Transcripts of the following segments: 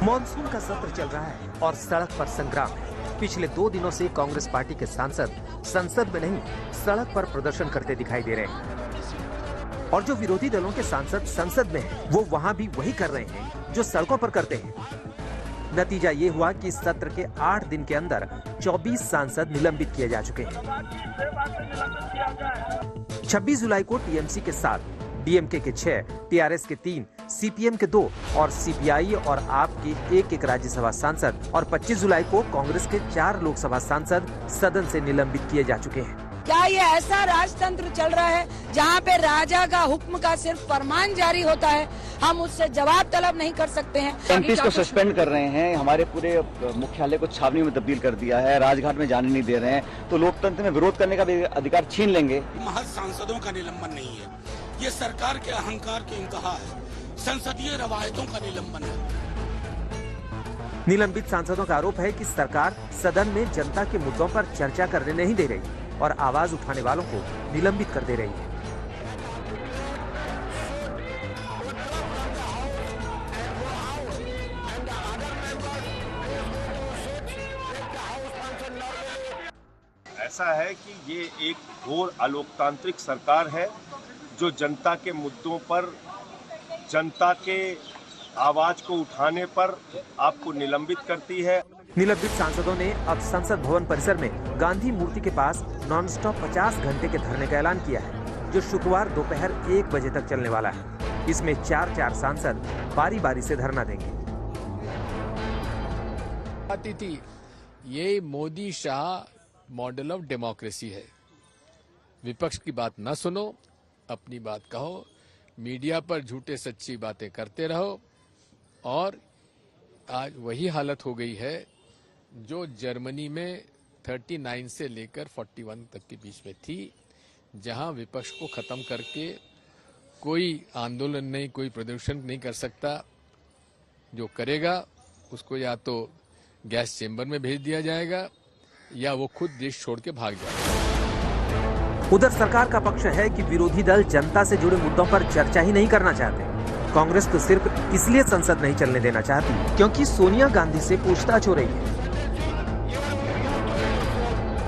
Monsoon का सत्र चल रहा है और सड़क पर संग्राम है। पिछले 2 दिनों से कांग्रेस पार्टी के सांसद संसद में नहीं, सड़क पर प्रदर्शन करते दिखाई दे रहे हैं। और जो विरोधी दलों के सांसद संसद में हैं, वो वहां भी वही कर रहे हैं जो सड़कों पर करते हैं। नतीजा ये हुआ कि इस सत्र के 8 दिन के अंदर 24 सांसद निलंबित किए जा चुके हैं। 26 जुलाई को टीएमसी के 7, डीएमके के 6, टीआरएस के 3, सीपीएम के 2 और सीपीआई और आप के एक राज्यसभा सांसद और 25 जुलाई को कांग्रेस के 4 लोकसभा सांसद सदन से निलंबित किए जा चुके हैं। क्या ये ऐसा राजतंत्र चल रहा है जहाँ पे राजा का हुक्म का सिर्फ फरमान जारी होता है, हम उससे जवाब तलब नहीं कर सकते हैं? एमपीज को सस्पेंड कर रहे हैं, हमारे पूरे मुख्यालय को छावनी में तब्दील कर दिया है, राजघाट में जाने नहीं दे रहे हैं, तो लोकतंत्र में विरोध करने का भी अधिकार छीन लेंगे। महज सांसदों का निलंबन नहीं है, ये सरकार के अहंकार की इंतहा है, संसदीय रवायतों का निलंबन है। निलंबित सांसदों का आरोप है कि सरकार सदन में जनता के मुद्दों पर चर्चा करने नहीं दे रही और आवाज उठाने वालों को निलंबित कर दे रही है। ऐसा है कि ये एक घोर अलोकतांत्रिक सरकार है जो जनता के मुद्दों पर, जनता के आवाज को उठाने पर आपको निलंबित करती है। निलंबित सांसदों ने अब संसद भवन परिसर में गांधी मूर्ति के पास नॉनस्टॉप 50 घंटे के धरने का ऐलान किया है, जो शुक्रवार दोपहर 1 बजे तक चलने वाला है। इसमें 4 सांसद बारी बारी से धरना देंगे। ये Modi Shah model of democracy है। विपक्ष की बात न सुनो, अपनी बात कहो, मीडिया पर झूठे सच्ची बातें करते रहो। और आज वही हालत हो गई है जो जर्मनी में 39 से लेकर 41 तक के बीच में थी, जहां विपक्ष को खत्म करके कोई आंदोलन नहीं, कोई प्रदर्शन नहीं कर सकता। जो करेगा उसको या तो गैस चेंबर में भेज दिया जाएगा या वो खुद देश छोड़ के भाग जाएगा। उधर सरकार का पक्ष है कि विरोधी दल जनता से जुड़े मुद्दों पर चर्चा ही नहीं करना चाहते। कांग्रेस तो सिर्फ इसलिए संसद नहीं चलने देना चाहती क्योंकि सोनिया गांधी से पूछताछ हो रही है।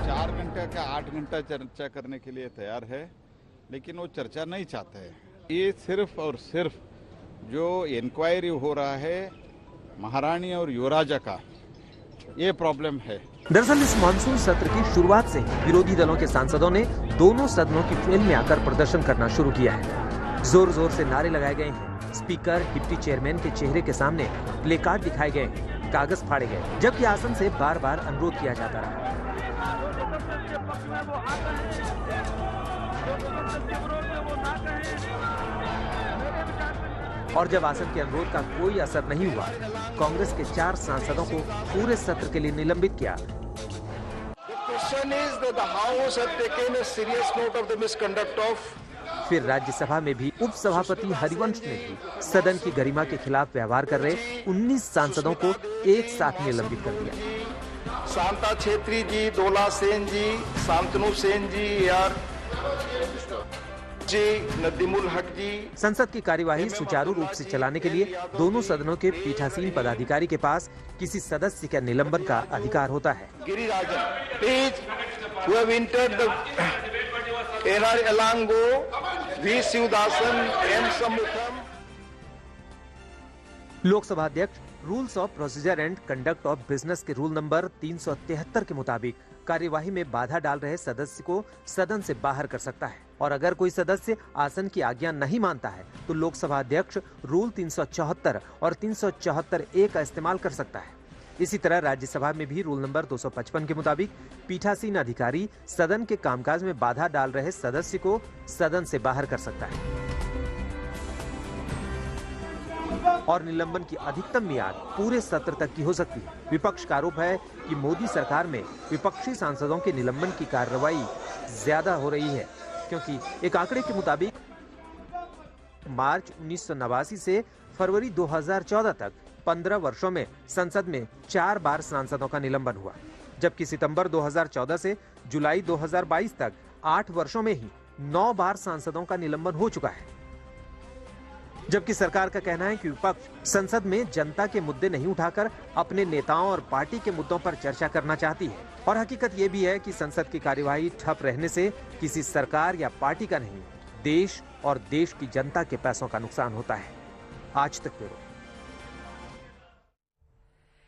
4 घंटे का 8 घंटा चर्चा करने के लिए तैयार है, लेकिन वो चर्चा नहीं चाहते हैं। ये सिर्फ और सिर्फ जो इंक्वायरी हो रहा है महारानी और युवराजा का, ये प्रॉब्लम है। दरअसल इस मानसून सत्र की शुरुआत से ही विरोधी दलों के सांसदों ने दोनों सदनों की फेल में आकर प्रदर्शन करना शुरू किया है। जोर जोर से नारे लगाए गए हैं, स्पीकर, डिप्टी चेयरमैन के चेहरे के सामने प्ले कार्ड दिखाए गए, कागज फाड़े गए, जबकि आसन से बार बार अनुरोध किया जाता रहा। और जब आसन के अनुरोध का कोई असर नहीं हुआ, कांग्रेस के 4 सांसदों को पूरे सत्र के लिए निलंबित किया। फिर राज्यसभा में भी उप सभापति हरिवंश ने भी सदन की गरिमा के खिलाफ व्यवहार कर रहे 19 सांसदों को एक साथ निलंबित कर दिया। शांता छेत्री जी, दोला सेन जी, शांतनु सेन जी, नदीमुल हक जी। संसद की कार्यवाही सुचारू रूप से चलाने के लिए दोनों सदनों के पीठासीन पदाधिकारी के पास किसी सदस्य के निलंबन का अधिकार होता है। Girirajan, please, who have entered the NR Elango, V Sivadasan, M Sammukham. Lok Sabha अध्यक्ष rules of procedure and conduct of business के रूल नंबर 373 के मुताबिक कार्यवाही में बाधा डाल रहे सदस्य को सदन से बाहर कर सकता है, और अगर कोई सदस्य आसन की आज्ञा नहीं मानता है तो लोकसभा अध्यक्ष रूल 374 और 374A का इस्तेमाल कर सकता है। इसी तरह राज्यसभा में भी रूल नंबर 255 के मुताबिक पीठासीन अधिकारी सदन के कामकाज में बाधा डाल रहे सदस्य को सदन से बाहर कर सकता है। और निलंबन की अधिकतम मियाद पूरे सत्र तक की हो सकती है। विपक्ष का आरोप है कि मोदी सरकार में विपक्षी सांसदों के निलंबन की कार्रवाई ज्यादा हो रही है, क्योंकि एक आंकड़े के मुताबिक मार्च 1989 से फरवरी 2014 तक 15 वर्षों में संसद में 4 बार सांसदों का निलंबन हुआ, जबकि सितंबर 2014 से जुलाई 2022 तक 8 वर्षों में ही 9 बार सांसदों का निलंबन हो चुका है। जबकि सरकार का कहना है कि विपक्ष संसद में जनता के मुद्दे नहीं उठाकर अपने नेताओं और पार्टी के मुद्दों पर चर्चा करना चाहती है। और हकीकत ये भी है कि संसद की कार्यवाही ठप रहने से किसी सरकार या पार्टी का नहीं, देश और देश की जनता के पैसों का नुकसान होता है। आज तक ब्यूरो।